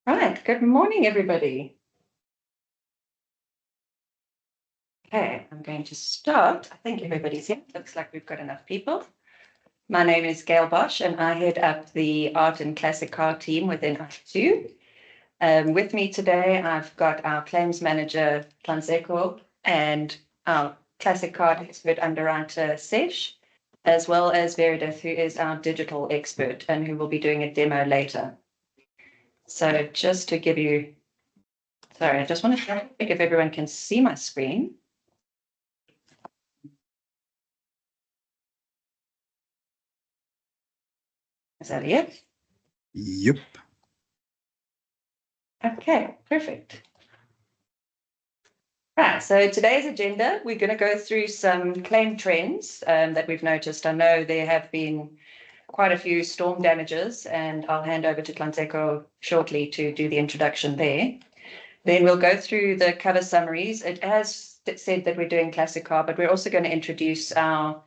Right, good morning, everybody. Okay, I'm going to start. I think everybody's here. Looks like we've got enough people. My name is Gail Bosch, and I head up the art and classic car team within iTOO. With me today, I've got our claims manager, Tlanseko, and our classic car expert underwriter, Sesh, as well as Meredith, who is our digital expert and who will be doing a demo later. So just to give you, sorry, I just want to check if everyone can see my screen. Is that it? Yep. Okay, perfect. Right, so today's agenda, we're going to go through some claim trends that we've noticed. I know there have been quite a few storm damages, and I'll hand over to Tlanseko shortly to do the introduction there. Then we'll go through the cover summaries. It has said that we're doing classic car, but we're also going to introduce our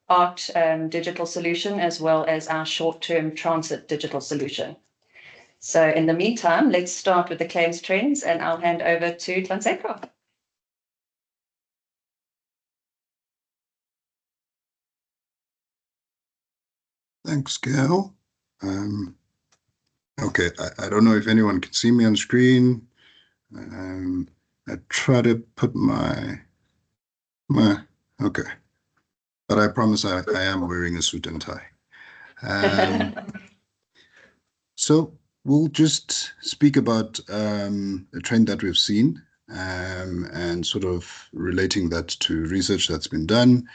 art digital solution as well as our short-term transit digital solution. So in the meantime, let's start with the claims trends, and I'll hand over to Tlanseko. Thanks, Gail. Okay, I don't know if anyone can see me on screen. I try to put my okay, but I promise I am wearing a suit and tie. So we'll just speak about a trend that we've seen and sort of relating that to research that's been done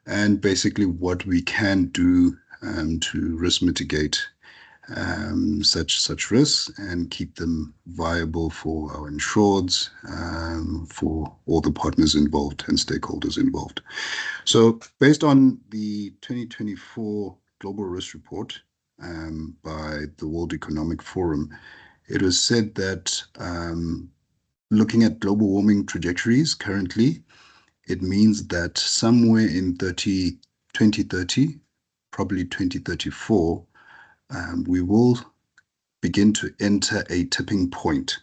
and basically what we can do to risk mitigate such risks and keep them viable for our insureds, for all the partners involved and stakeholders involved. So based on the 2024 Global Risk Report by the World Economic Forum, it was said that looking at global warming trajectories currently, it means that somewhere in 2030, probably 2034, we will begin to enter a tipping point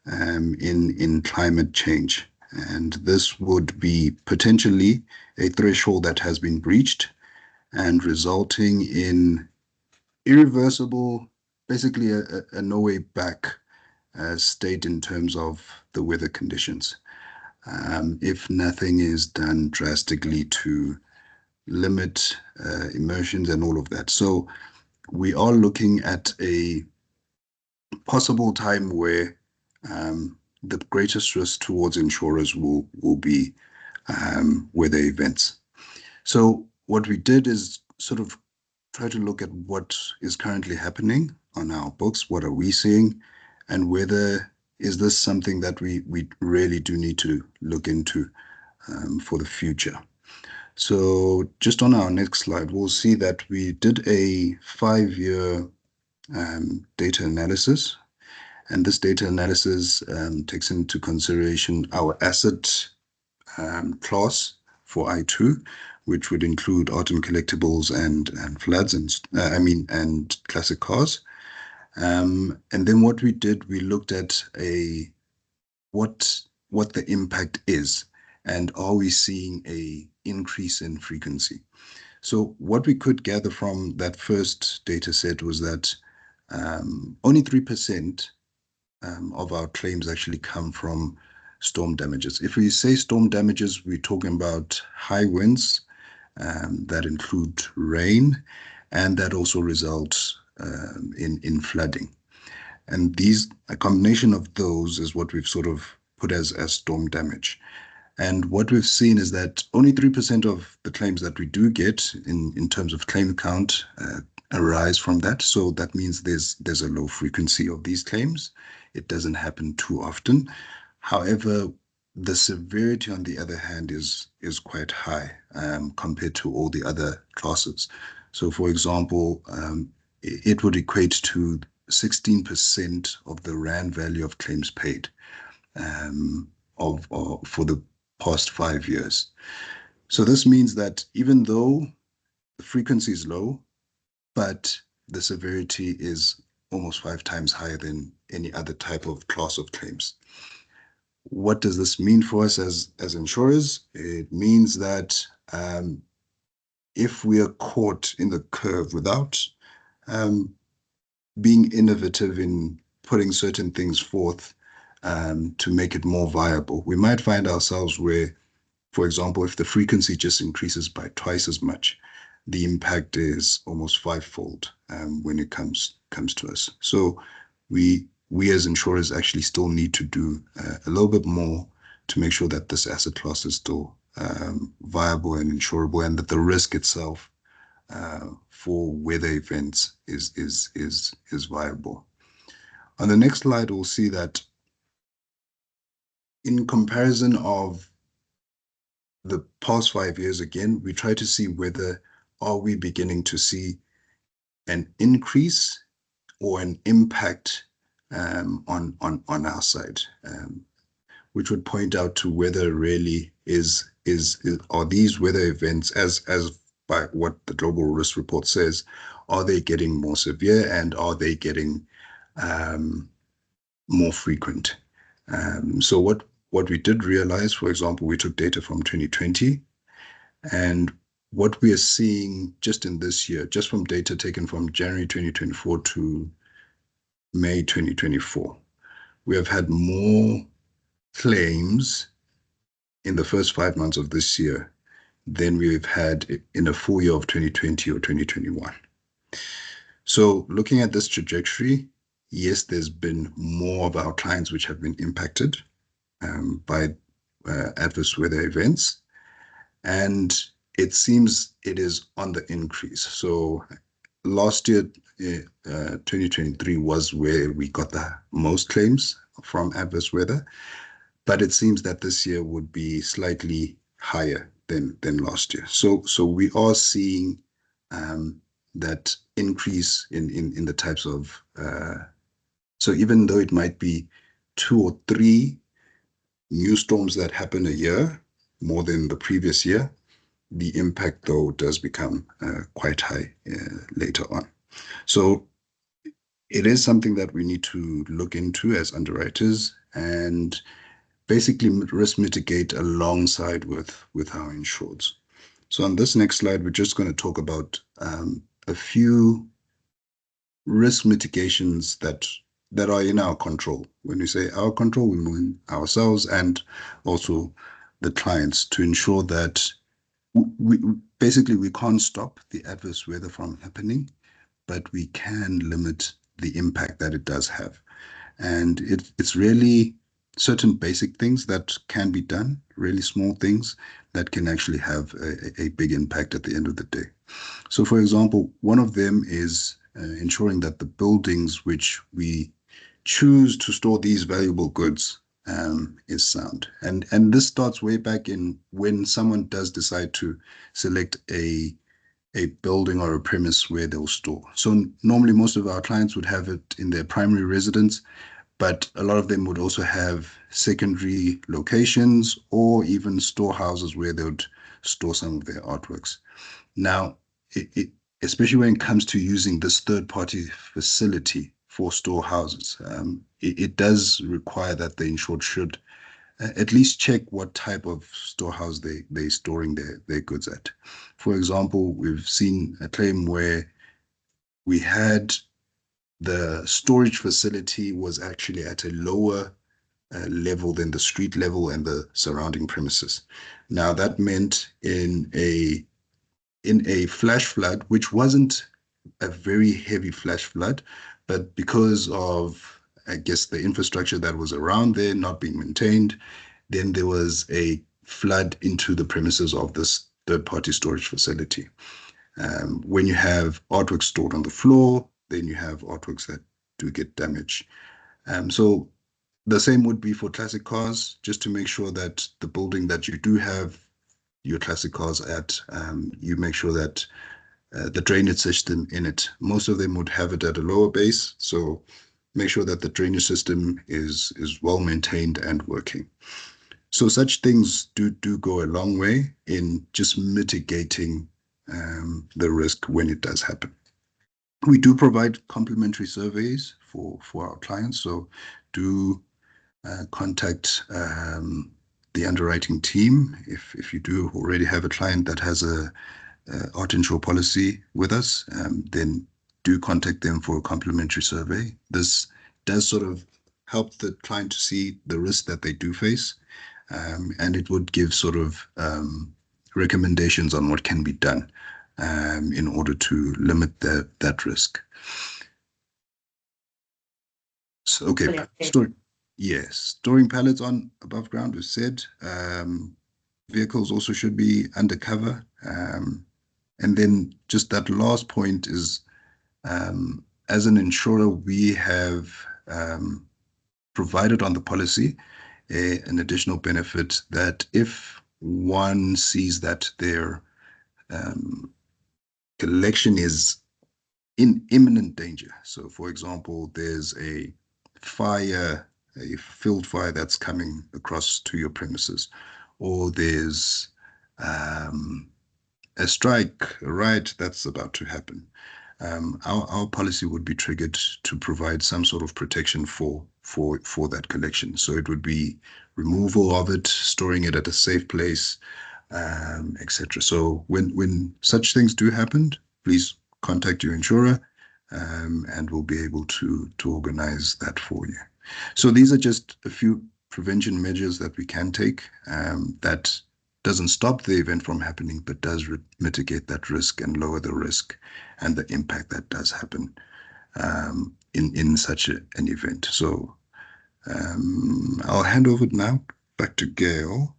in climate change. And this would be potentially a threshold that has been breached and resulting in irreversible, basically a no way back state in terms of the weather conditions. If nothing is done drastically to limit emissions and all of that. So we are looking at a possible time where the greatest risk towards insurers will be weather events. So what we did is sort of try to look at what is currently happening on our books, what are we seeing, and whether is this something that we really do need to look into for the future. So just on our next slide, we'll see that we did a 5-year data analysis. And this data analysis takes into consideration our asset class for iTOO, which would include art and collectibles and floods and classic cars. And then what we did, we looked at what the impact is, and are we seeing a increase in frequency? So what we could gather from that first data set was that only 3% of our claims actually come from storm damages. If we say storm damages, we're talking about high winds that include rain, and that also results in flooding. And a combination of those is what we've sort of put as storm damage. And what we've seen is that only 3% of the claims that we do get in terms of claim count arise from that. So that means there's a low frequency of these claims. It doesn't happen too often. However, the severity, on the other hand, is quite high compared to all the other classes. So, for example, it would equate to 16% of the RAND value of claims paid for the past 5 years. So this means that even though the frequency is low, but the severity is almost 5 times higher than any other type of class of claims. What does this mean for us as insurers? It means that if we are caught in the curve without being innovative in putting certain things forth to make it more viable, we might find ourselves where, for example, if the frequency just increases by twice as much, the impact is almost fivefold when it comes to us. So we as insurers actually still need to do a little bit more to make sure that this asset class is still viable and insurable, and that the risk itself for weather events is viable. On the next slide, we'll see that in comparison of the past 5 years, again, we try to see whether are we beginning to see an increase or an impact on our side, which would point out to whether really are these weather events, as by what the global risk report says, are they getting more severe and are they getting more frequent? So what we did realize, for example, we took data from 2020, and what we are seeing just in this year, just from data taken from January 2024 to May 2024, we have had more claims in the first 5 months of this year than we've had in a full year of 2020 or 2021. So looking at this trajectory, yes, there's been more of our clients which have been impacted by adverse weather events, and it seems it is on the increase. So last year, 2023 was where we got the most claims from adverse weather, but it seems that this year would be slightly higher than last year. So we are seeing that increase in the types of, so even though it might be 2 or 3 new storms that happen a year, more than the previous year, the impact though does become quite high later on. So it is something that we need to look into as underwriters and basically risk mitigate alongside with our insureds. So on this next slide, we're just going to talk about a few risk mitigations that are in our control. When we say our control, we mean ourselves and also the clients, to ensure that we basically we can't stop the adverse weather from happening, but we can limit the impact that it does have. And it's really certain basic things that can be done, really small things that can actually have a big impact at the end of the day. So for example, one of them is ensuring that the buildings which we choose to store these valuable goods is sound. And this starts way back in when someone does decide to select a building or a premise where they'll store. So normally most of our clients would have it in their primary residence, but a lot of them would also have secondary locations or even storehouses where they would store some of their artworks. Now, especially when it comes to using this third-party facility for storehouses, it does require that the insured should at least check what type of storehouse they're storing their goods at. For example, we've seen a claim where we had the storage facility was actually at a lower level than the street level and the surrounding premises. Now that meant in a flash flood, which wasn't a very heavy flash flood, but because of, I guess, the infrastructure that was around there not being maintained, then there was a flood into the premises of this third-party storage facility. When you have artworks stored on the floor, then you have artworks that do get damaged. So the same would be for classic cars, just to make sure that the building that you do have your classic cars at, you make sure that the drainage system in it, most of them would have it at a lower base. So make sure that the drainage system is well maintained and working. So such things do go a long way in just mitigating the risk when it does happen. We do provide complimentary surveys for our clients, so do contact the underwriting team if you do already have a client that has a art insure policy with us, then do contact them for a complimentary survey. This does sort of help the client to see the risk that they do face, and it would give sort of recommendations on what can be done in order to limit that risk. So, okay, storing pallets on above ground was said. Vehicles also should be undercover. And then just that last point is, as an insurer, we have provided on the policy an additional benefit that if one sees that their collection is in imminent danger. So, for example, there's a field fire that's coming across to your premises, or there's a strike, a riot that's about to happen. Our policy would be triggered to provide some sort of protection for that collection. So it would be removal of it, storing it at a safe place, etc. So when such things do happen, please contact your insurer, and we'll be able to organize that for you. So these are just a few prevention measures that we can take that doesn't stop the event from happening, but does mitigate that risk and lower the risk and the impact that does happen in such an event. So I'll hand over now back to Gail.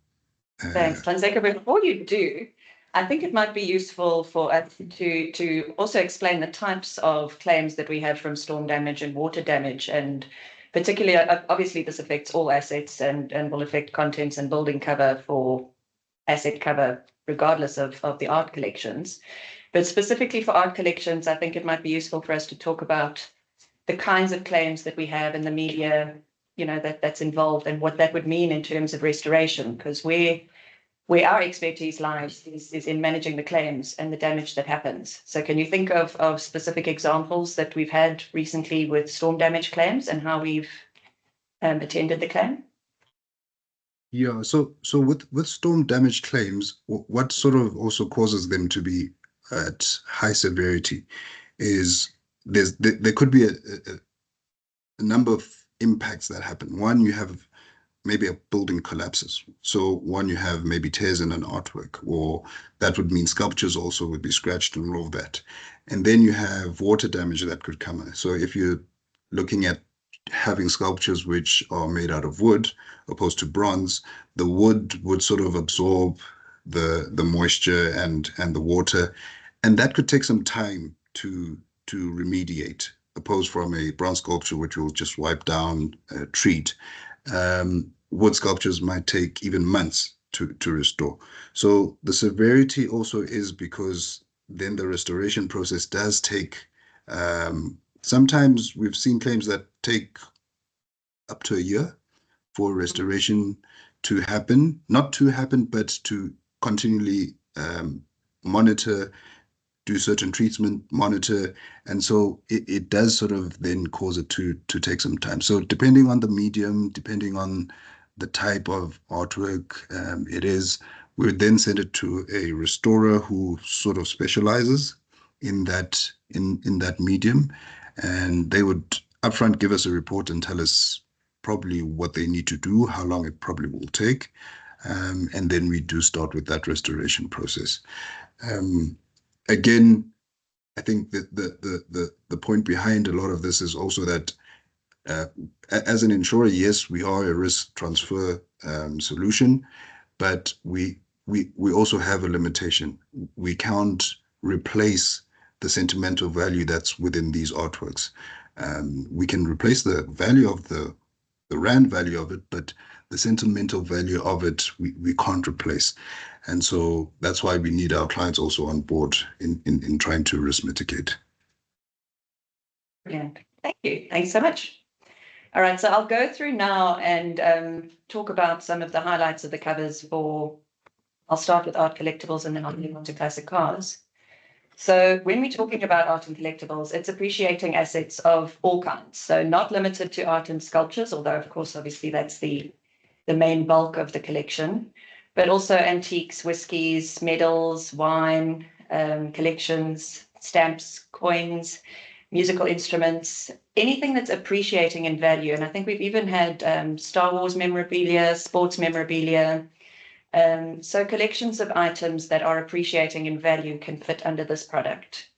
Thanks, Tlanzeka. But before you do, I think it might be useful for us to also explain the types of claims that we have from storm damage and water damage, and particularly, obviously, this affects all assets and will affect contents and building cover for asset cover, regardless of the art collections. But specifically for art collections, I think it might be useful for us to talk about the kinds of claims that we have in the media, that's involved, and what that would mean in terms of restoration, because where our expertise lies is in managing the claims and the damage that happens. So can you think of specific examples that we've had recently with storm damage claims and how we've attended the claim? Yeah, so with storm damage claims, what sort of also causes them to be at high severity is there could be a number of impacts that happen. One, you have maybe a building collapses. So one, you have maybe tears in an artwork, or that would mean sculptures also would be scratched and all of that. And then you have water damage that could come. So if you're looking at having sculptures which are made out of wood opposed to bronze, the wood would sort of absorb the moisture and the water, and that could take some time to remediate, opposed from a bronze sculpture which will just wipe down, treat. Wood sculptures might take even months to restore. So the severity also is because then the restoration process does take, sometimes we've seen claims that take up to a year for restoration to happen, not to happen, but to continually monitor, do certain treatment, monitor, and so it does sort of then cause it to take some time. So depending on the medium, depending on the type of artwork it is, we would then send it to a restorer who sort of specializes in that medium, and they would upfront give us a report and tell us probably what they need to do, how long it probably will take, and then we do start with that restoration process. Again, I think that the point behind a lot of this is also that as an insurer, yes, we are a risk transfer solution, but we also have a limitation. We can't replace the sentimental value that's within these artworks. We can replace the value of the rand value of it, but the sentimental value of it, we can't replace. And so that's why we need our clients also on board in trying to risk mitigate. Brilliant. Thank you. Thanks so much. All right, so I'll go through now and talk about some of the highlights of the covers I'll start with art collectibles and then I'll move on to classic cars. So when we're talking about art and collectibles, it's appreciating assets of all kinds. So not limited to art and sculptures, although of course, obviously that's the main bulk of the collection, but also antiques, whiskies, medals, wine, collections, stamps, coins, musical instruments, anything that's appreciating in value. And I think we've even had Star Wars memorabilia, sports memorabilia. So collections of items that are appreciating in value can fit under this product.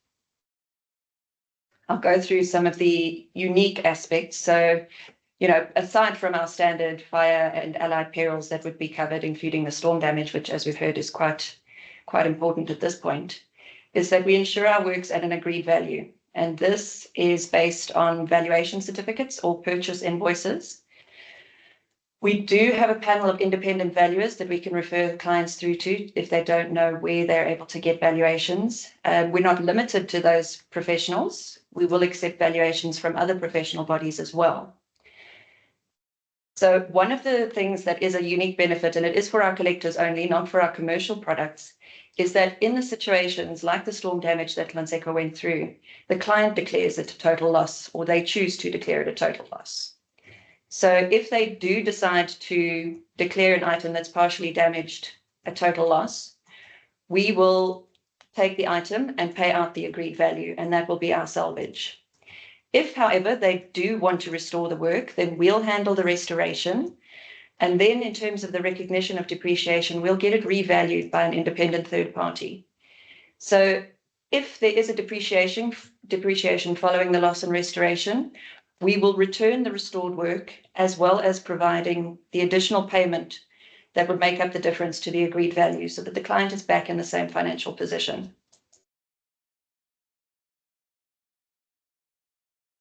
I'll go through some of the unique aspects. So, you know, aside from our standard fire and allied perils that would be covered, including the storm damage, which, as we've heard, is quite important at this point, is that we insure our works at an agreed value. And this is based on valuation certificates or purchase invoices. We do have a panel of independent valuers that we can refer clients through to if they don't know where they're able to get valuations. We're not limited to those professionals. We will accept valuations from other professional bodies as well. So one of the things that is a unique benefit, and it is for our collectors only, not for our commercial products, is that in the situations like the storm damage that Lanseco went through, the client declares it a total loss, or they choose to declare it a total loss. So if they do decide to declare an item that's partially damaged a total loss, we will take the item and pay out the agreed value, and that will be our salvage. If, however, they do want to restore the work, then we'll handle the restoration. And then in terms of the recognition of depreciation, we'll get it revalued by an independent third party. So if there is a depreciation following the loss and restoration, we will return the restored work as well as providing the additional payment that would make up the difference to the agreed value so that the client is back in the same financial position.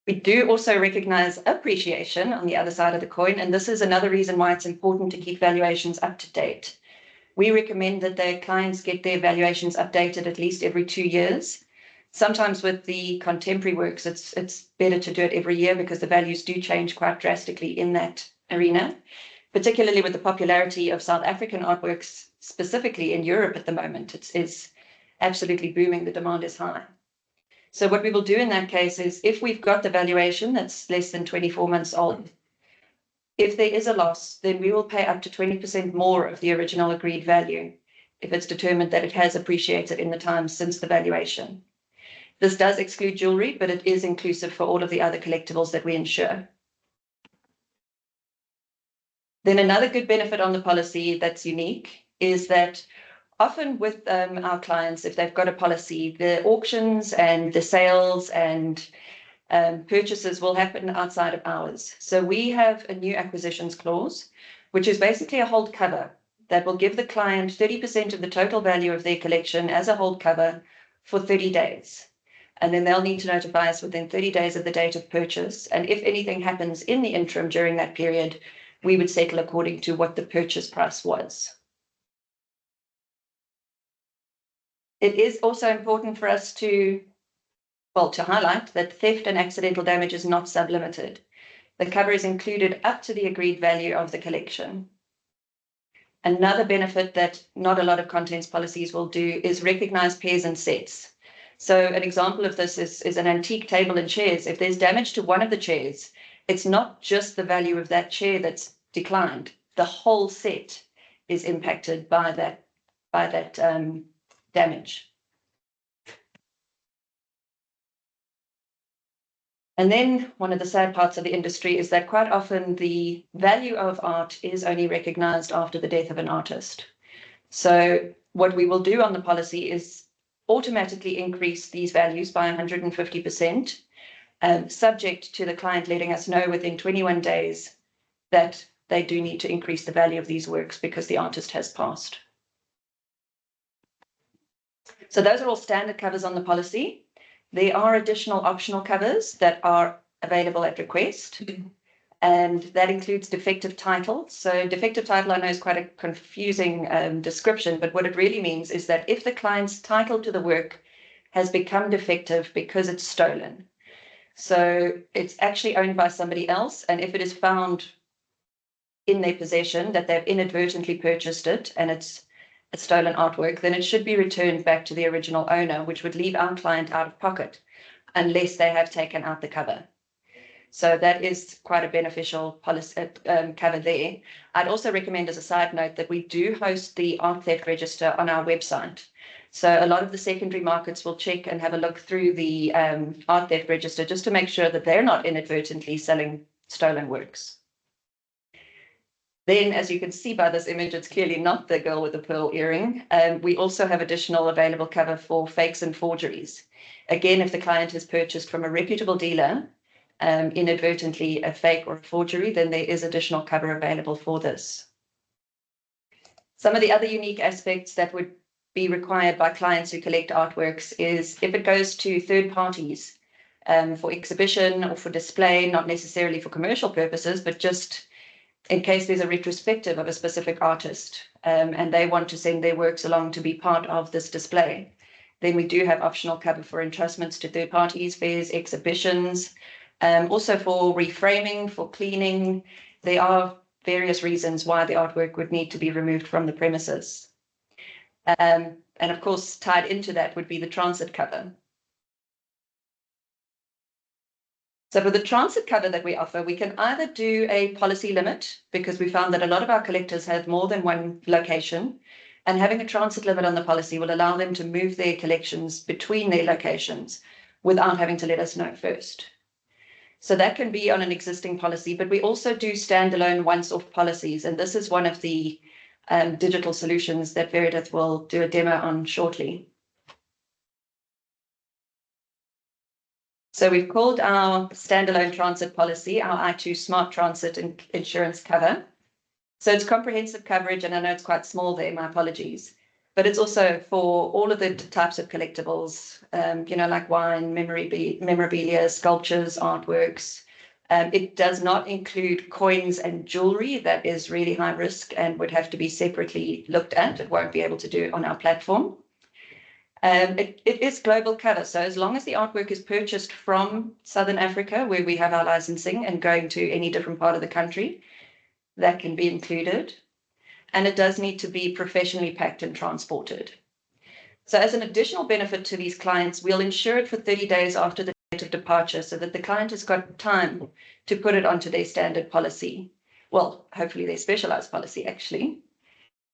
We do also recognize appreciation on the other side of the coin, and this is another reason why it's important to keep valuations up to date. We recommend that their clients get their valuations updated at least every 2 years. Sometimes with the contemporary works, it's better to do it every year because the values do change quite drastically in that arena, particularly with the popularity of South African artworks, specifically in Europe at the moment. It is absolutely booming. The demand is high. So what we will do in that case is if we've got the valuation that's less than 24 months old, if there is a loss, then we will pay up to 20% more of the original agreed value if it's determined that it has appreciated in the time since the valuation. This does exclude jewelry, but it is inclusive for all of the other collectibles that we insure. Then another good benefit on the policy that's unique is that often with our clients, if they've got a policy, the auctions and the sales and purchases will happen outside of hours. So we have a new acquisitions clause, which is basically a hold cover that will give the client 30% of the total value of their collection as a hold cover for 30 days. And then they'll need to notify us within 30 days of the date of purchase. And if anything happens in the interim during that period, we would settle according to what the purchase price was. It is also important for us to highlight that theft and accidental damage is not sublimited. The cover is included up to the agreed value of the collection. Another benefit that not a lot of contents policies will do is recognize pairs and sets. So an example of this is an antique table and chairs. If there's damage to one of the chairs, it's not just the value of that chair that's declined. The whole set is impacted by that damage. And then one of the sad parts of the industry is that quite often the value of art is only recognized after the death of an artist. So what we will do on the policy is automatically increase these values by 150%, subject to the client letting us know within 21 days that they do need to increase the value of these works because the artist has passed. So those are all standard covers on the policy. There are additional optional covers that are available at request, and that includes defective title. So defective title, I know, is quite a confusing description, but what it really means is that if the client's title to the work has become defective because it's stolen, so it's actually owned by somebody else, and if it is found in their possession that they've inadvertently purchased it and it's a stolen artwork, then it should be returned back to the original owner, which would leave our client out of pocket unless they have taken out the cover. So that is quite a beneficial policy cover there. I'd also recommend as a side note that we do host the art theft register on our website. So a lot of the secondary markets will check and have a look through the art theft register just to make sure that they're not inadvertently selling stolen works. Then, as you can see by this image, it's clearly not the girl with the pearl earring. We also have additional available cover for fakes and forgeries. Again, if the client has purchased from a reputable dealer, inadvertently a fake or a forgery, then there is additional cover available for this. Some of the other unique aspects that would be required by clients who collect artworks is if it goes to third parties for exhibition or for display, not necessarily for commercial purposes, but just in case there's a retrospective of a specific artist and they want to send their works along to be part of this display, then we do have optional cover for entrustments to third parties, fairs, exhibitions, also for reframing, for cleaning. There are various reasons why the artwork would need to be removed from the premises. And of course, tied into that would be the transit cover. So for the transit cover that we offer, we can either do a policy limit, because we found that a lot of our collectors have more than one location, and having a transit limit on the policy will allow them to move their collections between their locations without having to let us know first. So that can be on an existing policy, but we also do standalone once-off policies, and this is one of the digital solutions that Meredith will do a demo on shortly. So we've called our standalone transit policy our iTOO Smart Transit Insurance Cover. So it's comprehensive coverage, and I know it's quite small there, my apologies, but it's also for all of the types of collectibles, like wine, memorabilia, sculptures, artworks. It does not include coins and jewelry. That is really high risk and would have to be separately looked at. It won't be able to do it on our platform. It is global cover. So as long as the artwork is purchased from Southern Africa, where we have our licensing, and going to any different part of the country, that can be included. And it does need to be professionally packed and transported. So as an additional benefit to these clients, we'll insure it for 30 days after the date of departure so that the client has got time to put it onto their standard policy. Well, hopefully their specialized policy, actually.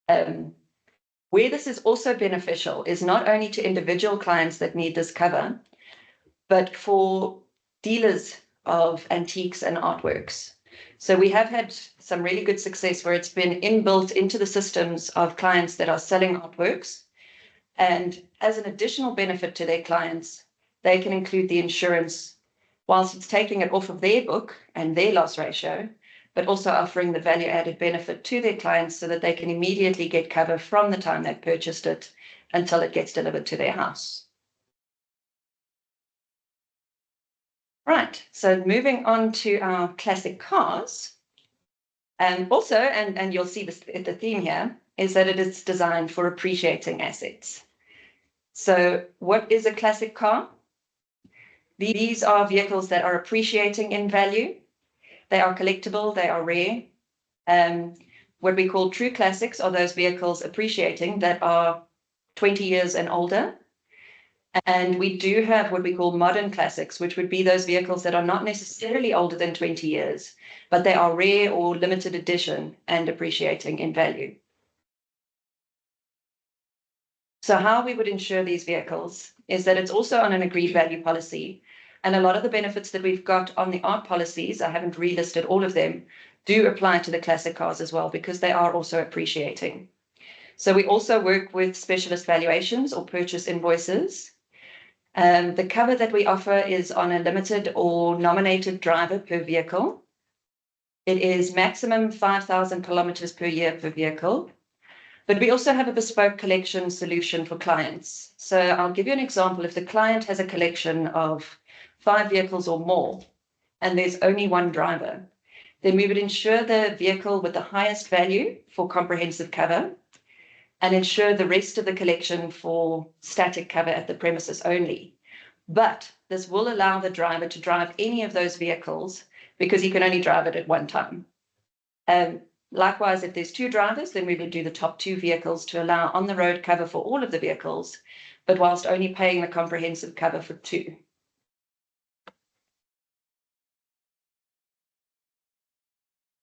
Where this is also beneficial is not only to individual clients that need this cover, but for dealers of antiques and artworks. So we have had some really good success where it's been inbuilt into the systems of clients that are selling artworks. And as an additional benefit to their clients, they can include the insurance whilst it's taking it off of their book and their loss ratio, but also offering the value added benefit to their clients so that they can immediately get cover from the time they've purchased it until it gets delivered to their house. Right, so moving on to our classic cars. And also, and you'll see this, the theme here, is that it is designed for appreciating assets. So what is a classic car? These are vehicles that are appreciating in value. They are collectible, they are rare. What we call true classics are those vehicles appreciating that are 20 years and older. And we do have what we call modern classics, which would be those vehicles that are not necessarily older than 20 years, but they are rare or limited edition and appreciating in value. So how we would insure these vehicles is that it's also on an agreed value policy. And a lot of the benefits that we've got on the art policies, I haven't relisted all of them, do apply to the classic cars as well, because they are also appreciating. So we also work with specialist valuations or purchase invoices. The cover that we offer is on a limited or nominated driver per vehicle. It is maximum 5,000 kilometers per year per vehicle. But we also have a bespoke collection solution for clients. So I'll give you an example. If the client has a collection of 5 vehicles or more, and there's only one driver, then we would insure the vehicle with the highest value for comprehensive cover and insure the rest of the collection for static cover at the premises only. But this will allow the driver to drive any of those vehicles because he can only drive it at one time. Likewise, if there's 2 drivers, then we would do the top 2 vehicles to allow on-the-road cover for all of the vehicles, but whilst only paying the comprehensive cover for 2.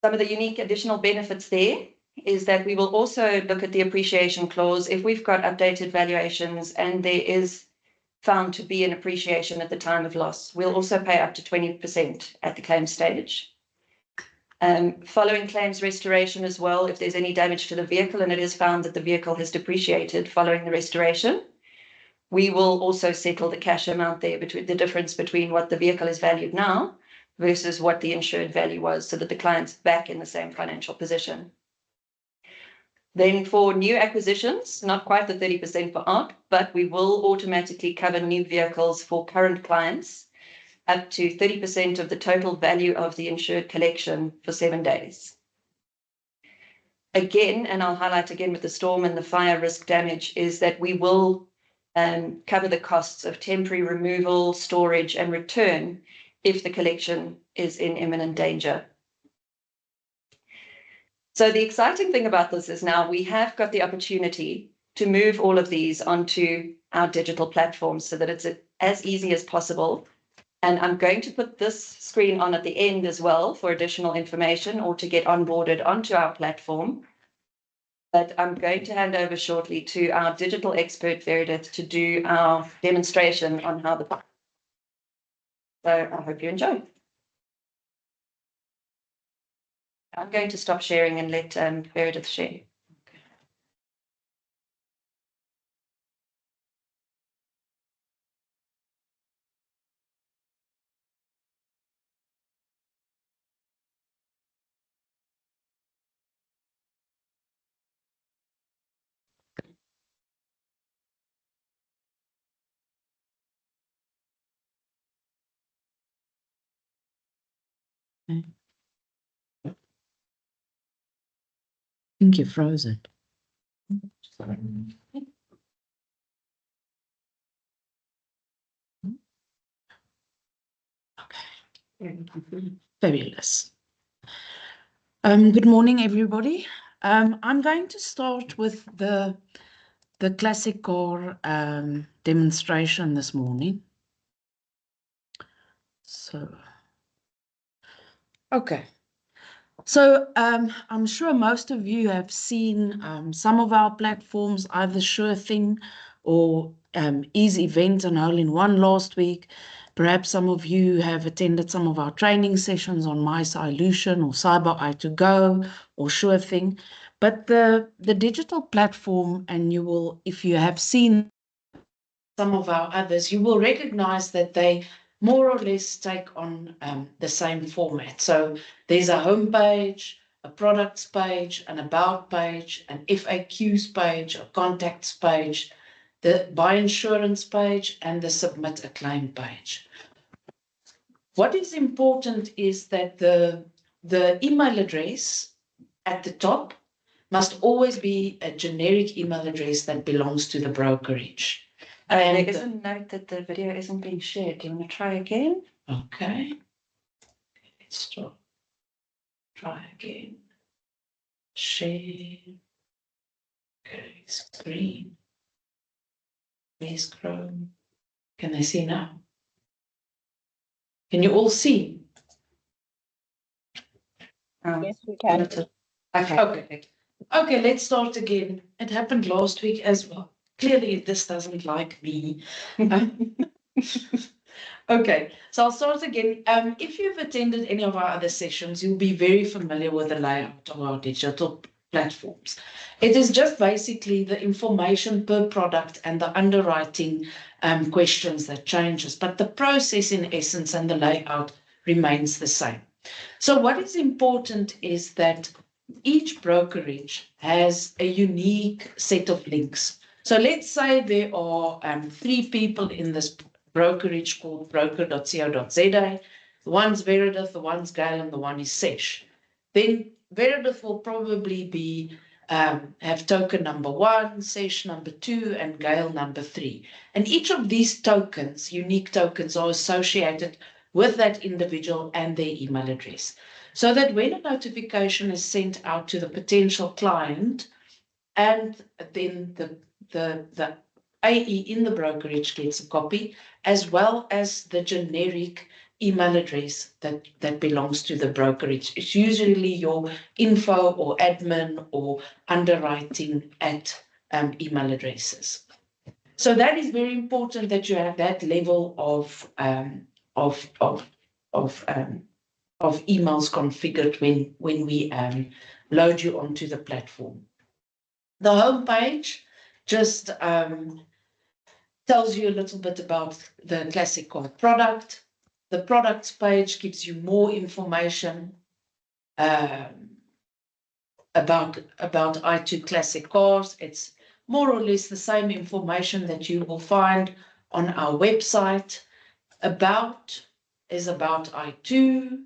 Some of the unique additional benefits there is that we will also look at the appreciation clause. If we've got updated valuations and there is found to be an appreciation at the time of loss, we'll also pay up to 20% at the claim stage. Following claims restoration as well, if there's any damage to the vehicle and it is found that the vehicle has depreciated following the restoration, we will also settle the cash amount there, between the difference between what the vehicle is valued now versus what the insured value was, so that the client's back in the same financial position. Then for new acquisitions, not quite the 30% for ARC, but we will automatically cover new vehicles for current clients up to 30% of the total value of the insured collection for 7 days. Again, and I'll highlight again with the storm and the fire risk damage, is that we will cover the costs of temporary removal, storage, and return if the collection is in imminent danger. So the exciting thing about this is now we have got the opportunity to move all of these onto our digital platforms so that it's as easy as possible. And I'm going to put this screen on at the end as well for additional information or to get onboarded onto our platform. But I'm going to hand over shortly to our digital expert, Meredith, to do our demonstration on how the... So I hope you enjoy. I'm going to stop sharing and let Meredith share. I think you're frozen. Okay. Fabulous. Good morning, everybody. I'm going to start with the classic car demonstration this morning. So, okay. So I'm sure most of you have seen some of our platforms, either Sure Thing or Easy Event and Hole in One last week. Perhaps some of you have attended some of our training sessions on My Solution or Cyber iTOGo or Sure Thing. But the digital platform, and you will, if you have seen some of our others, you will recognize that they more or less take on the same format. So there's a home page, a products page, an about page, an FAQs page, a contacts page, the buy insurance page, and the submit a claim page. What is important is that the email address at the top must always be a generic email address that belongs to the brokerage. And there is a note that the video isn't being shared. Do you want to try again? Okay. Let's start. Try again. Share. Okay, screen. Please Chrome. Can they see now? Can you all see? Yes, we can. Okay. Okay. Okay, let's start again. It happened last week as well. Clearly, this doesn't like me. Okay, so I'll start again. If you've attended any of our other sessions, you'll be very familiar with the layout of our digital platforms. It is just basically the information per product and the underwriting questions that changes, but the process in essence and the layout remains the same. So what is important is that each brokerage has a unique set of links. So let's say there are 3 people in this brokerage called broker.co.za. The one's Meredith, the one's Gail, and the one is Sesh. Then Meredith will probably be have token number 1, Sesh number 2, and Gail number 3. And each of these tokens, unique tokens, are associated with that individual and their email address. so that when a notification is sent out to the potential client, and then the AE in the brokerage gets a copy, as well as the generic email address that belongs to the brokerage. It's usually your info or admin or underwriting at email addresses. So that is very important that you have that level of emails configured when we load you onto the platform. The homepage just tells you a little bit about the Classic Car product. The products page gives you more information about iTOO Classic Cars. It's more or less the same information that you will find on our website. About is about iTOO,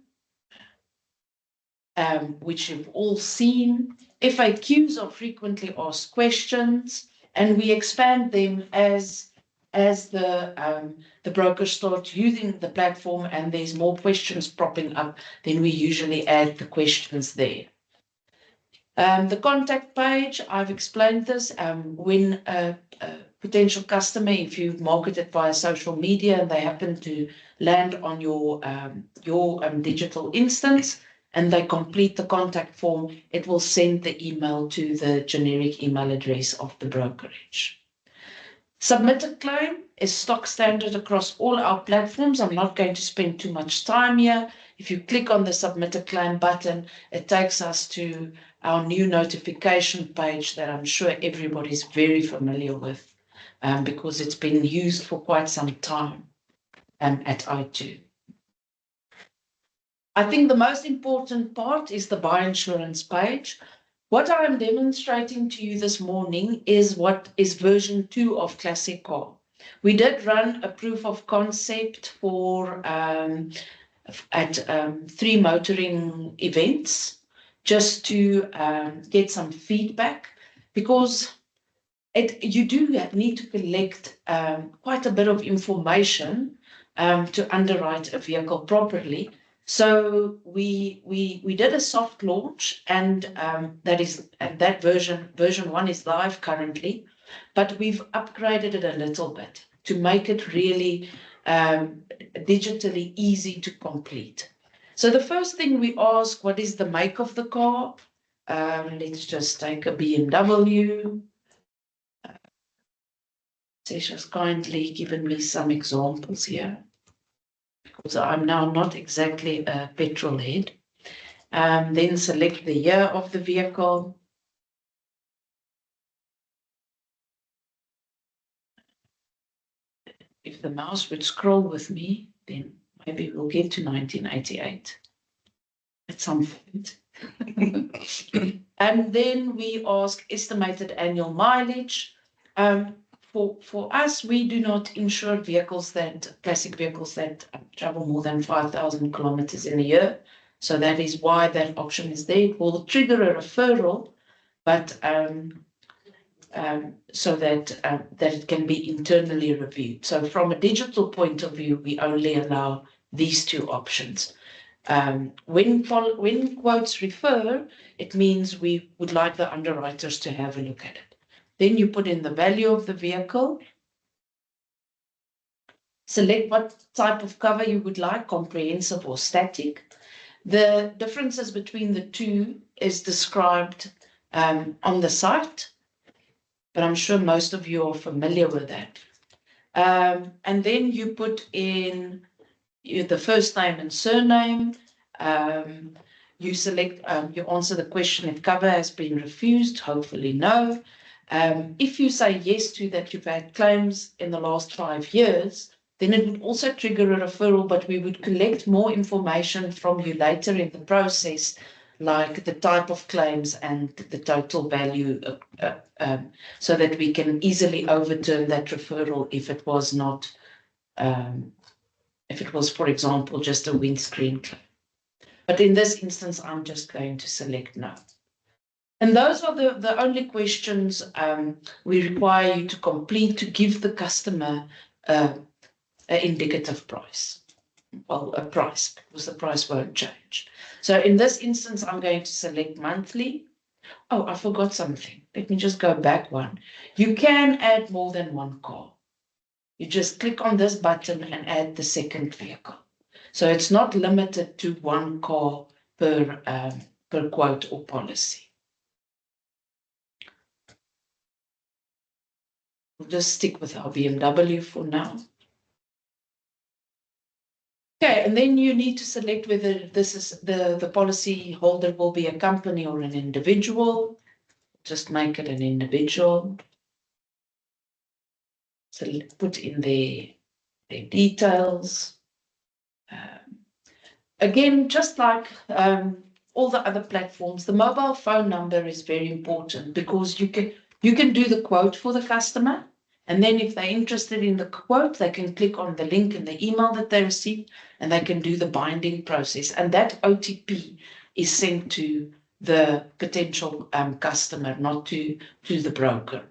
which you've all seen. FAQs are frequently asked questions, and we expand them as the brokers start using the platform and there's more questions popping up, then we usually add the questions there. The contact page, I've explained this. When a potential customer, if you've marketed via social media and they happen to land on your digital instance and they complete the contact form, it will send the email to the generic email address of the brokerage. Submit a claim is stock standard across all our platforms. I'm not going to spend too much time here. If you click on the Submit a Claim button, it takes us to our new notification page that I'm sure everybody's very familiar with because it's been used for quite some time at iTOO. I think the most important part is the Buy Insurance page. What I'm demonstrating to you this morning is what is version 2 of Classic Car. We did run a proof of concept for at 3 motoring events just to get some feedback, because you do need to collect quite a bit of information to underwrite a vehicle properly. So we did a soft launch, and that version 1 is live currently, but we've upgraded it a little bit to make it really digitally easy to complete. So the first thing we ask, what is the make of the car? Let's just take a BMW. Sasha's kindly given me some examples here, because I'm now not exactly a petrol head. Then select the year of the vehicle. If the mouse would scroll with me, then maybe we'll get to 1988 at some point. And then we ask estimated annual mileage. For us, we do not insure classic vehicles that travel more than 5,000 kilometers in a year. So that is why that option is there. It will trigger a referral, but so that it can be internally reviewed. So from a digital point of view, we only allow these 2 options. When quotes refer, it means we would like the underwriters to have a look at it. Then you put in the value of the vehicle, select what type of cover you would like, comprehensive or static. The differences between the 2 is described on the site, but I'm sure most of you are familiar with that. And then you put in the first name and surname. You select, you answer the question if cover has been refused, hopefully no. If you say yes to that you've had claims in the last 5 years, then it would also trigger a referral, but we would collect more information from you later in the process, like the type of claims and the total value, so that we can easily overturn that referral if it was not, if it was, for example, just a windscreen claim. But in this instance, I'm just going to select no. And those are the only questions we require you to complete to give the customer an indicative price. well, a price, because the price won't change. So in this instance, I'm going to select monthly. Oh, I forgot something. Let me just go back one. You can add more than one car. You just click on this button and add the second vehicle. So it's not limited to one car per quote or policy. We'll just stick with our BMW for now. Okay, and then you need to select whether this is the policy holder will be a company or an individual. Just make it an individual. So put in their details. Again, just like all the other platforms, the mobile phone number is very important because you can do the quote for the customer. And then if they're interested in the quote, they can click on the link in the email that they received and they can do the binding process. And that OTP is sent to the potential customer, not to the broker.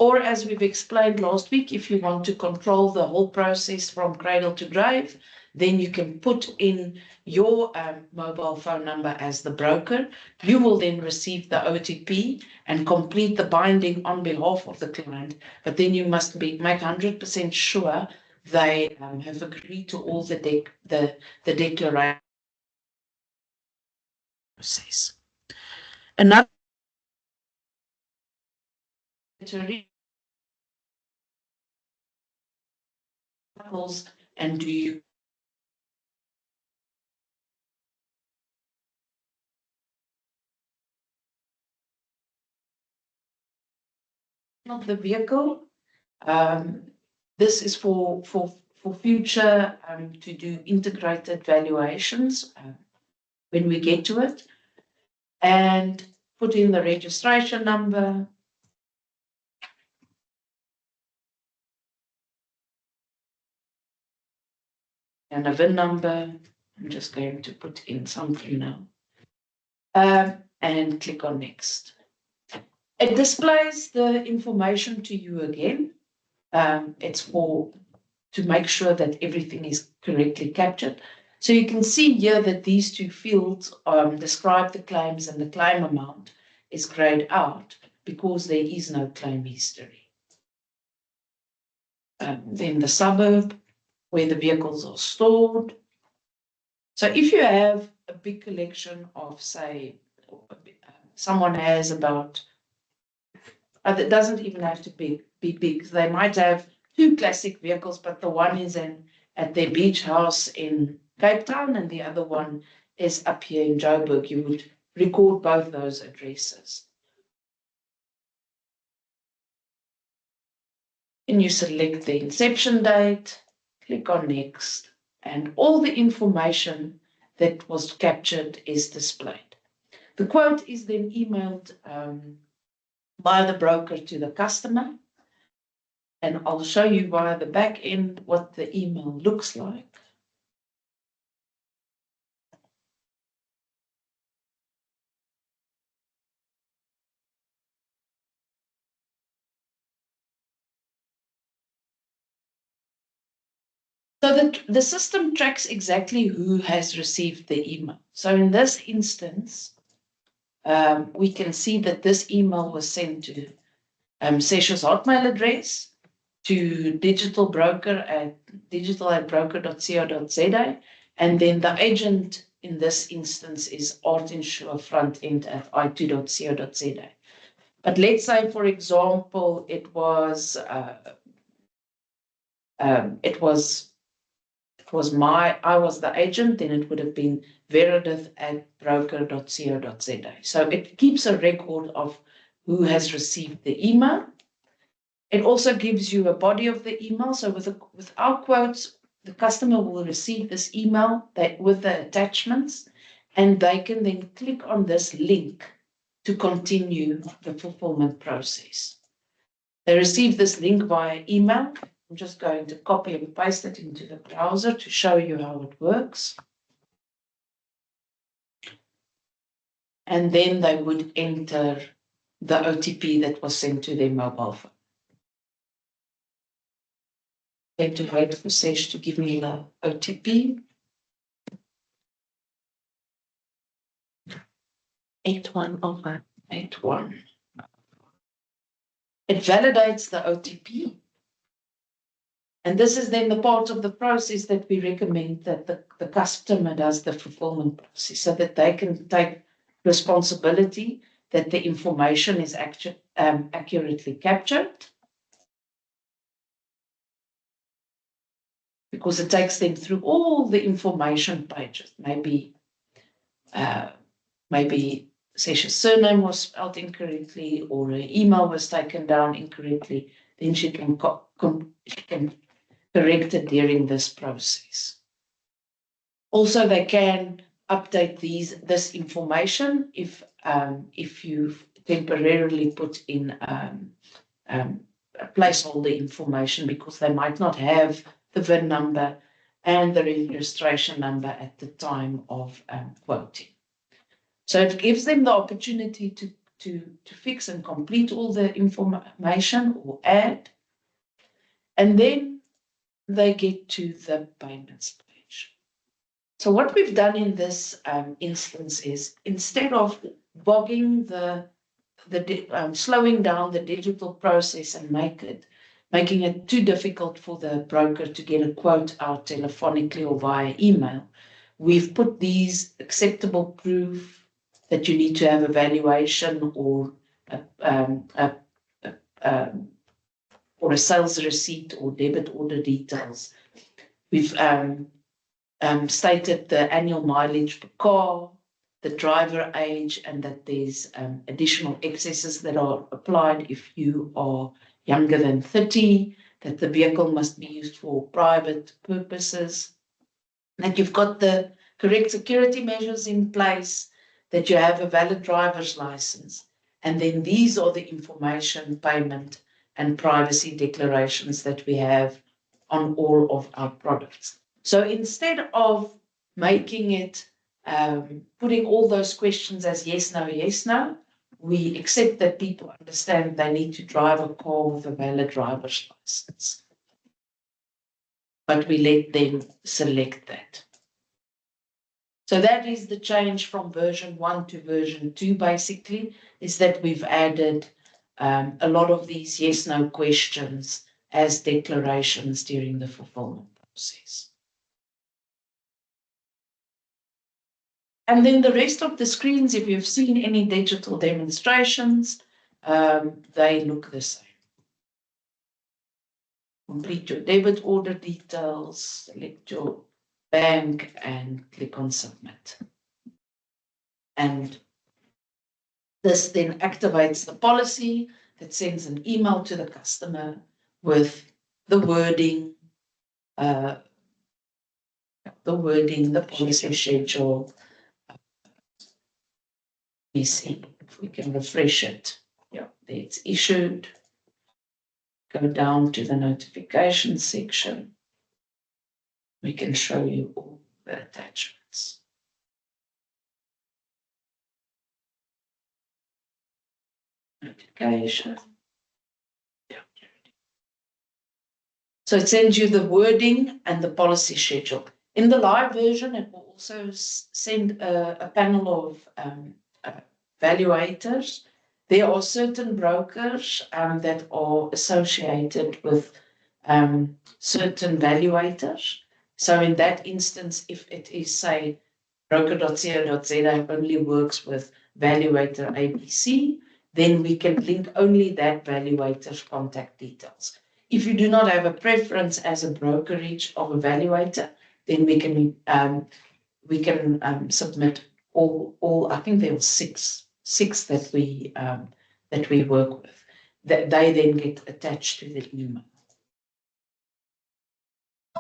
Or as we've explained last week, if you want to control the whole process from cradle to grave, then you can put in your mobile phone number as the broker. You will then receive the OTP and complete the binding on behalf of the client. But then you must make 100% sure they have agreed to all the declaration process. Another and do you of the vehicle? This is for future to do integrated valuations when we get to it, and put in the registration number. And a VIN number. I'm just going to put in something now. And click on next. It displays the information to you again. It's to make sure that everything is correctly captured. So you can see here that these two fields describe the claims and the claim amount is grayed out because there is no claim history. Then the suburb, where the vehicles are stored. So if you have a big collection of, say, someone has about, it doesn't even have to be big. They might have 2 classic vehicles, but the one is at their beach house in Cape Town and the other one is up here in Joburg. You would record both those addresses. And you select the inception date, click on next, and all the information that was captured is displayed. The quote is then emailed by the broker to the customer, and I'll show you via the back end what the email looks like. So the system tracks exactly who has received the email. So in this instance, we can see that this email was sent to Sesha's Hotmail address, to digital@broker.co.za, and then the agent in this instance is Art Insure frontend at iTOOsday.co.za. But let's say, for example, I was the agent, then it would have been Veredith@broker.co.za. So it keeps a record of who has received the email. It also gives you a body of the email. So with our quotes, the customer will receive this email with the attachments, and they can then click on this link to continue the fulfillment process. They receive this link via email. I'm just going to copy and paste it into the browser to show you how it works. And then they would enter the OTP that was sent to their mobile phone. I have to wait for Sesh to give me the OTP. 81 over 81. It validates the OTP. And this is then the part of the process that we recommend that the customer does the fulfillment process so that they can take responsibility that the information is accurately captured. Because it takes them through all the information pages. Maybe Sesha's surname was spelled incorrectly or her email was taken down incorrectly. Then she can correct it during this process. Also, they can update this information if you've temporarily put in a placeholder information because they might not have the VIN number and the registration number at the time of quoting. So it gives them the opportunity to fix and complete all the information or add, and then they get to the payments page. So what we've done in this instance is instead of bogging slowing down the digital process and making it too difficult for the broker to get a quote out telephonically or via email, we've put these acceptable proof that you need to have a valuation or a sales receipt or debit order details. We've stated the annual mileage per car, the driver age, and that there's additional excesses that are applied if you are younger than 30, that the vehicle must be used for private purposes, that you've got the correct security measures in place, that you have a valid driver's license. And then these are the information, payment, and privacy declarations that we have on all of our products. So instead of making it, putting all those questions as yes, no, we accept that people understand they need to drive a car with a valid driver's license. But we let them select that. So that is the change from version 1 to version 2, basically, is that we've added a lot of these yes, no questions as declarations during the fulfillment process. And then the rest of the screens, if you've seen any digital demonstrations, they look the same. Complete your debit order details, select your bank, and click on submit. And this then activates the policy that sends an email to the customer with the wording, the policy schedule. We see if we can refresh it. Yeah, there it's issued. Go down to the notification section. We can show you all the attachments. Notification. Yeah. So it sends you the wording and the policy schedule. In the live version, it will also send a panel of valuators. There are certain brokers that are associated with certain valuators. So in that instance, if it is, say, broker.co.za only works with valuator ABC, then we can link only that valuator's contact details. If you do not have a preference as a brokerage of a valuator, then we can submit all. I think there are six that we work with. That they then get attached to the email.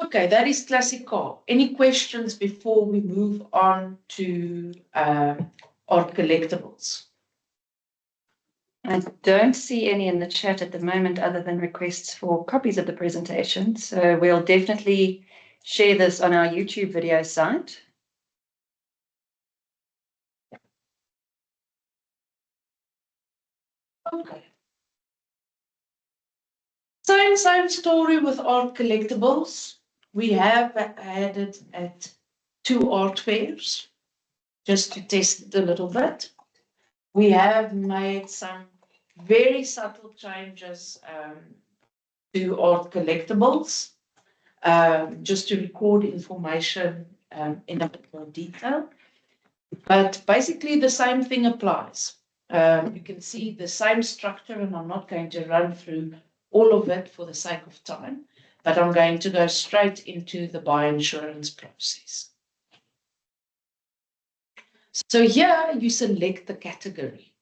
Okay, that is Classic Car. Any questions before we move on to art collectibles? I don't see any in the chat at the moment other than requests for copies of the presentation. So we'll definitely share this on our YouTube video site. Okay. Same story with art collectibles. We have had it at 2 art fairs just to test it a little bit. we have made some very subtle changes to art collectibles, just to record information in a bit more detail. But basically the same thing applies. You can see the same structure, and I'm not going to run through all of it for the sake of time, but I'm going to go straight into the buy insurance process. So here you select the category.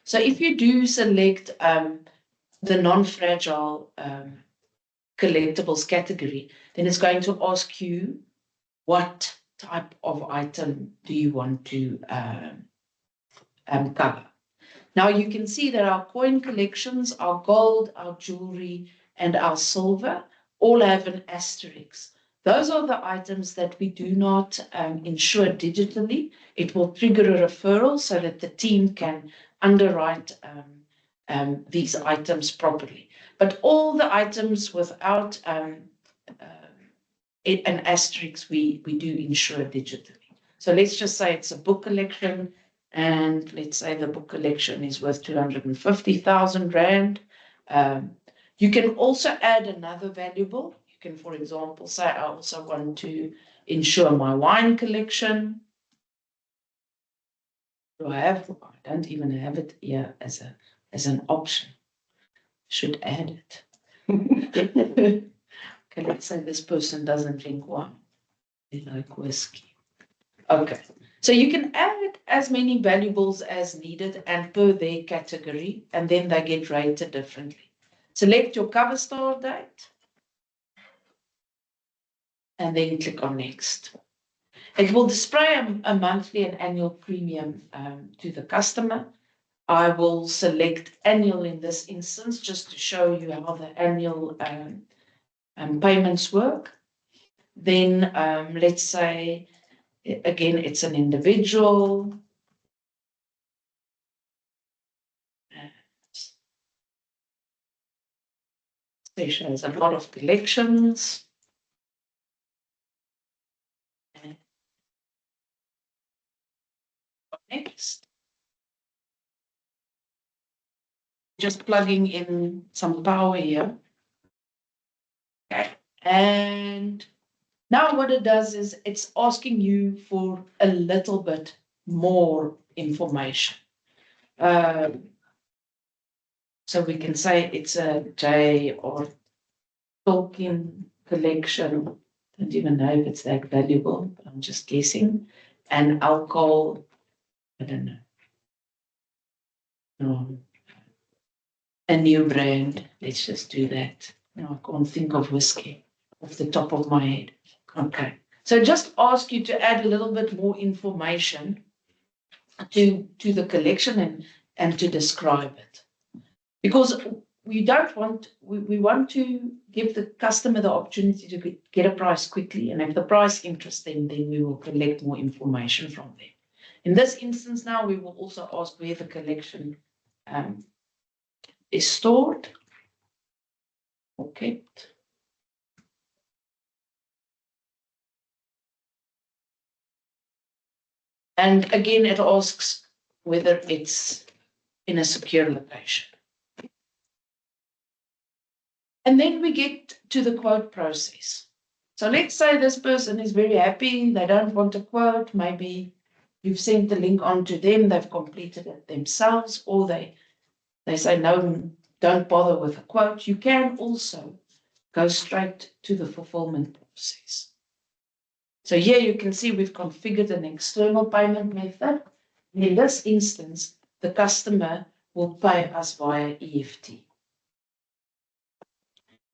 So if you do select the non-fragile collectibles category, then it's going to ask you what type of item do you want to cover. Now you can see that our coin collections, our gold, our jewelry, and our silver all have an asterisk. Those are the items that we do not insure digitally. It will trigger a referral so that the team can underwrite these items properly. But all the items without an asterisk, we do insure digitally. So let's just say it's a book collection, and let's say the book collection is worth 250,000 Rand. You can also add another valuable. You can, for example, say, I also want to insure my wine collection. Do I have? I don't even have it here as an option. Should add it. Okay, let's say this person doesn't drink wine. They like whiskey. Okay, so you can add as many valuables as needed and per their category, and then they get rated differently. Select your cover start date, and then click on next. It will display a monthly and annual premium to the customer. I will select annual in this instance just to show you how the annual payments work. Then let's say, again, it's an individual. Station has a lot of collections. Next. Just plugging in some power here. Okay. And now what it does is it's asking you for a little bit more information. So we can say it's a J or Tolkien collection. Don't even know if it's that valuable, but I'm just guessing. And alcohol, I don't know. No. A new brand. Let's just do that. No, I can't think of whiskey off the top of my head. Okay. So just ask you to add a little bit more information to the collection and to describe it. Because we want to give the customer the opportunity to get a price quickly. And if the price interests them, then we will collect more information from them. In this instance now, we will also ask where the collection is stored or kept. And again, it asks whether it's in a secure location. And then we get to the quote process. So let's say this person is very happy. They don't want a quote. Maybe you've sent the link on to them. They've completed it themselves, or they say, no, don't bother with a quote. You can also go straight to the fulfillment process. So here you can see we've configured an external payment method. In this instance, the customer will pay us via EFT.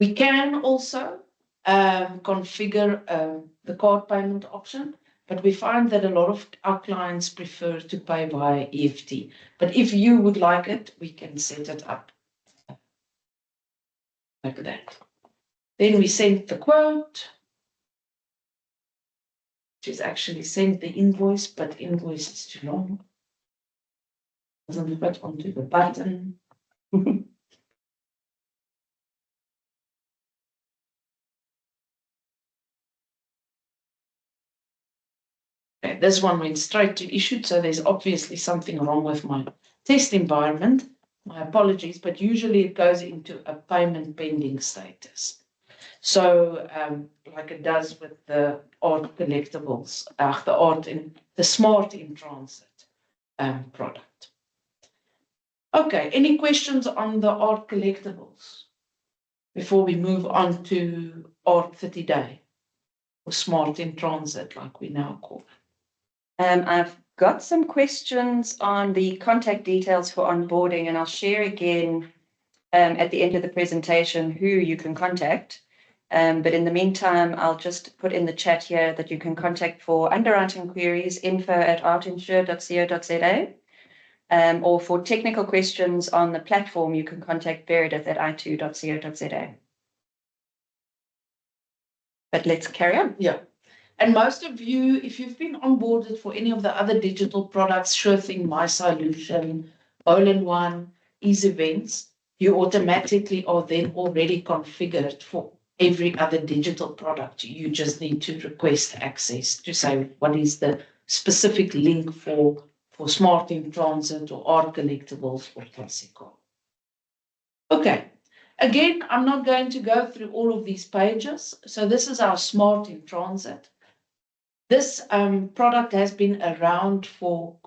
We can also configure the card payment option, but we find that a lot of our clients prefer to pay via EFT. But if you would like it, we can set it up like that. Then we send the quote, which is actually sent the invoice, but invoice is too long. Doesn't fit onto the button. Okay, this one went straight to issued, so there's obviously something wrong with my test environment, my apologies, but usually it goes into a payment pending status. So, like it does with the art collectibles, the smart in transit product. Okay, any questions on the art collectibles before we move on to art 30 day or smart in transit, like we now call it? I've got some questions on the contact details for onboarding, and I'll share again at the end of the presentation who you can contact. But in the meantime, I'll just put in the chat here that you can contact for underwriting queries, info@artinsure.co.za. Or for technical questions on the platform, you can contact Meredith at iTOO.co.za. But let's carry on. Yeah. And most of you, if you've been onboarded for any of the other digital products, Sure Thing, My Solution, All-in-One, Ease Events, you automatically are then already configured for every other digital product. You just need to request access to say what is the specific link for Smart in Transit or art collectibles or classical. Okay. Again, I'm not going to go through all of these pages. So this is our Smart in Transit. This product has been around for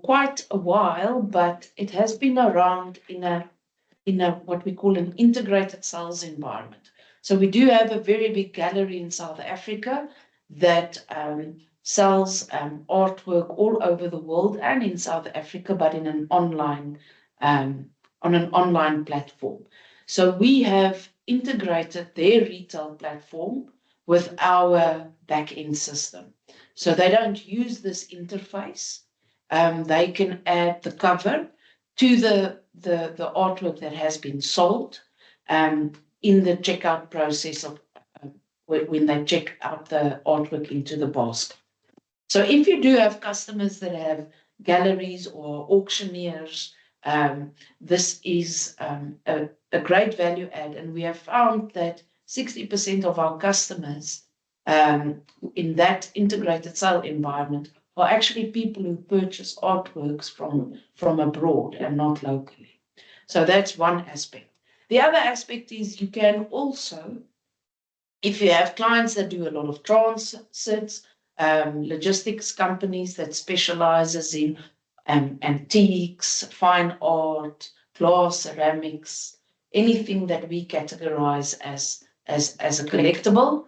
quite a while, but it has been around in a what we call an integrated sales environment. So we do have a very big gallery in South Africa that sells artwork all over the world and in South Africa, but in an online on an online platform. So we have integrated their retail platform with our back-end system. So they don't use this interface. They can add the cover to the artwork that has been sold in the checkout process of when they check out the artwork into the basket. So if you do have customers that have galleries or auctioneers, this is a great value add. And we have found that 60% of our customers in that integrated sale environment are actually people who purchase artworks from abroad and not locally. So that's one aspect. The other aspect is you can also, if you have clients that do a lot of transits, logistics companies that specializes in antiques, fine art, glass, ceramics, anything that we categorize as a collectible,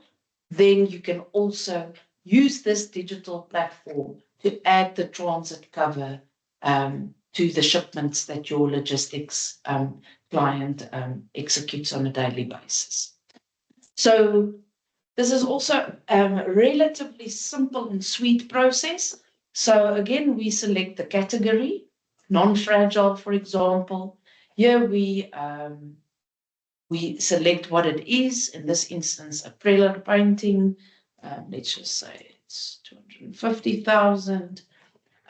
then you can also use this digital platform to add the transit cover to the shipments that your logistics client executes on a daily basis. So this is also a relatively simple and sweet process. So again, we select the category, non-fragile, for example. Here we select what it is. In this instance, a Preller painting. Let's just say it's 250,000.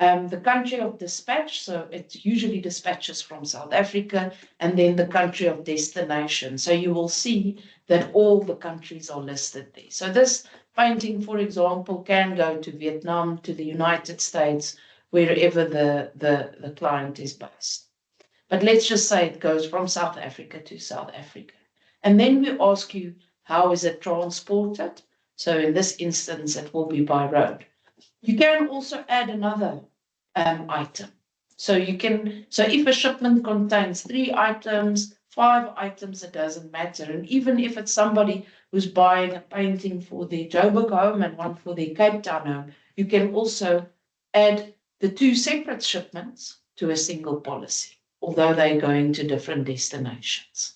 The country of dispatch, so it usually dispatches from South Africa, and then the country of destination. So you will see that all the countries are listed there. So this painting, for example, can go to Vietnam, to the United States, wherever the client is based. But let's just say it goes from South Africa to South Africa. And then we ask you, how is it transported? So in this instance, it will be by road. You can also add another item. So if a shipment contains 3 items, 5 items, it doesn't matter. And even if it's somebody who's buying a painting for their Joburg home and one for their Cape Town home, you can also add the 2 separate shipments to a single policy, although they're going to different destinations.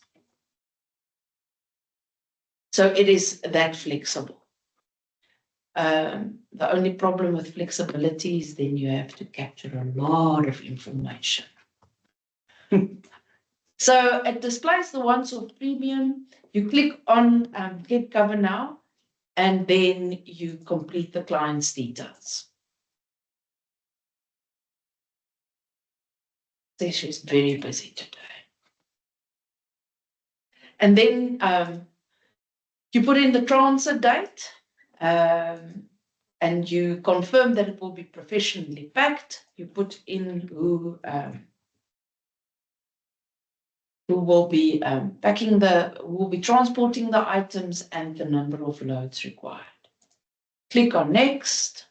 So it is that flexible. The only problem with flexibility is then you have to capture a lot of information. So it displays the once-off premium. You click on Get Cover Now, and then you complete the client's details. She's very busy today. And then you put in the transit date. And you confirm that it will be professionally packed. You put in who who will be transporting the items and the number of loads required. Click on next,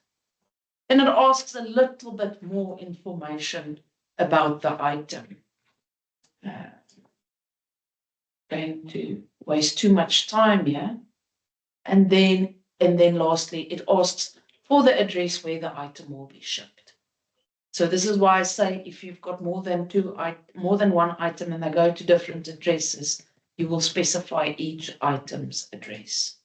and it asks a little bit more information about the item. Going to waste too much time here. And then lastly, it asks for the address where the item will be shipped. So this is why I say if you've got more than one item and they go to different addresses, you will specify each item's address.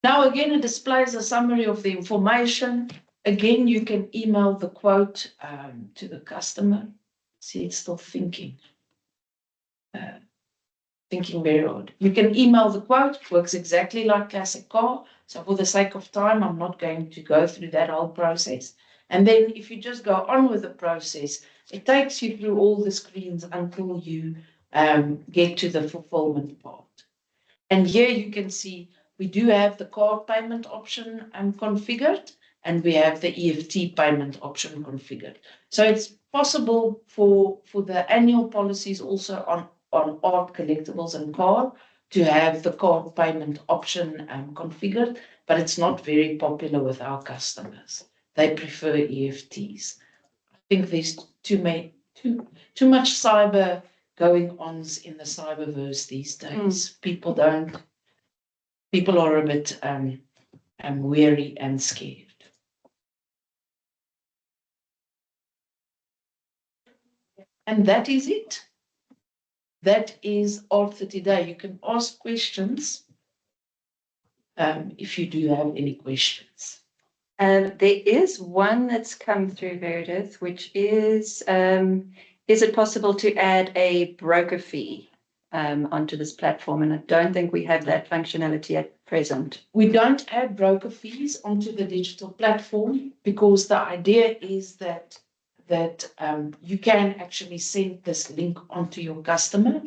Now again, it displays a summary of the information. Again, you can email the quote to the customer. See, it's still thinking. Thinking very hard. You can email the quote, works exactly like Classic Car. So for the sake of time, I'm not going to go through that whole process. And then if you just go on with the process, it takes you through all the screens until you get to the fulfillment part. And here you can see we do have the card payment option configured, and we have the EFT payment option configured. So it's possible for the annual policies also on art, collectibles, and card to have the card payment option configured, but it's not very popular with our customers. They prefer EFTs. I think there's too much cyber going on in the cyberverse these days. People are a bit weary and scared. And that is it. That is all for today. You can ask questions if you do have any questions. There is one that's come through, Meredith, which is it possible to add a broker fee onto this platform? And I don't think we have that functionality at present. We don't add broker fees onto the digital platform because the idea is that you can actually send this link onto your customer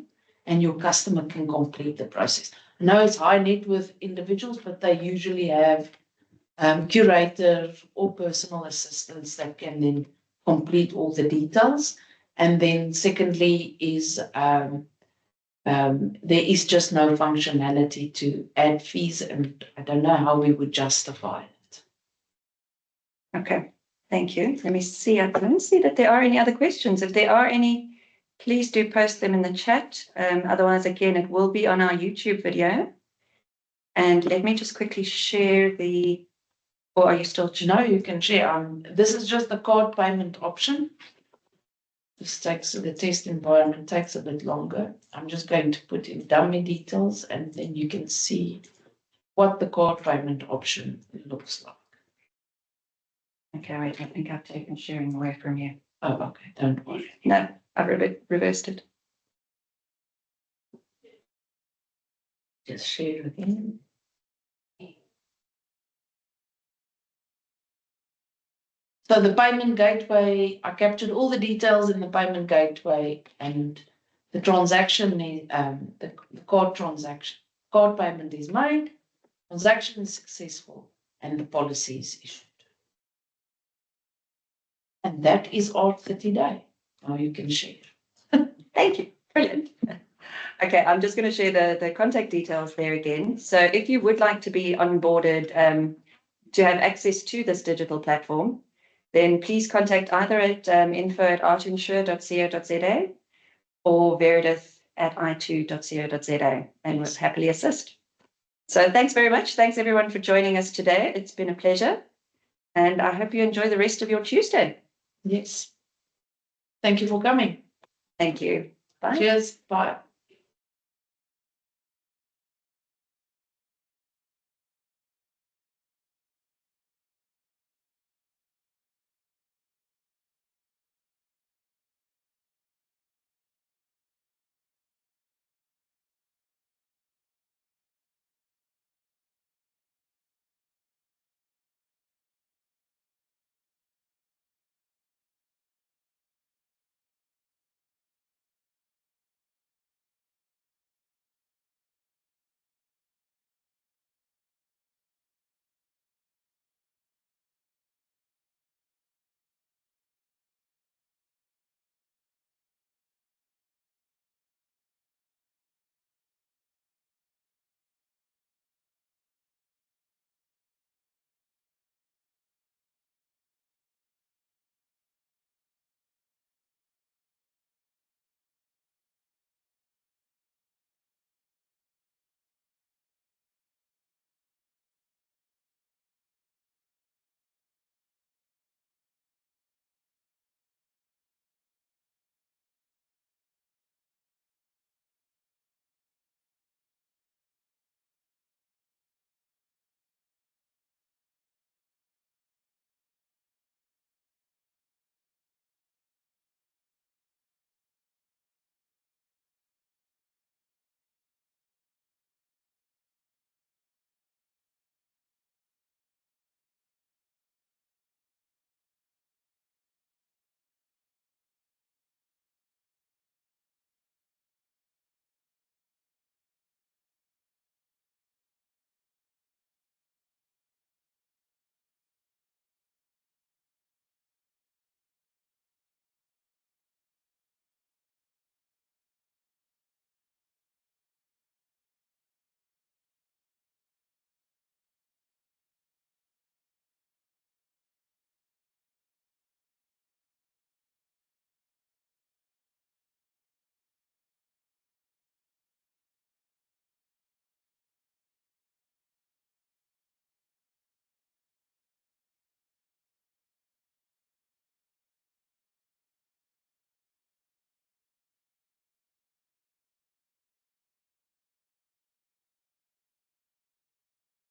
and your customer can complete the process. I know it's high net worth individuals, but they usually have curators or personal assistants that can then complete all the details. And then secondly is there is just no functionality to add fees, and I don't know how we would justify it. Okay, thank you. Let me see. I don't see that there are any other questions. If there are any, please do post them in the chat. Otherwise, again, it will be on our YouTube video. And let me just quickly share the, or are you still? No, you can share. This is just the card payment option. This takes, the test environment takes a bit longer. I'm just going to put in dummy details and then you can see what the card payment option looks like. Okay, wait, I think I've taken sharing away from you. Oh, okay, don't worry. No, I've reversed it. Just share again. So the payment gateway, I captured all the details in the payment gateway, and the transaction is the card transaction. Card payment is made, transaction is successful, and the policy is issued. And that is all for today. Now you can share. Thank you. Brilliant. Okay, I'm just going to share the contact details there again. So if you would like to be onboarded to have access to this digital platform, then please contact either at info@artinsure.co.za or veredith@iTOO.co.za, and we'll happily assist. So thanks very much. Thanks everyone for joining us today. It's been a pleasure. And I hope you enjoy the rest of your Tuesday. Yes. Thank you for coming. Thank you. Bye. Cheers. Bye.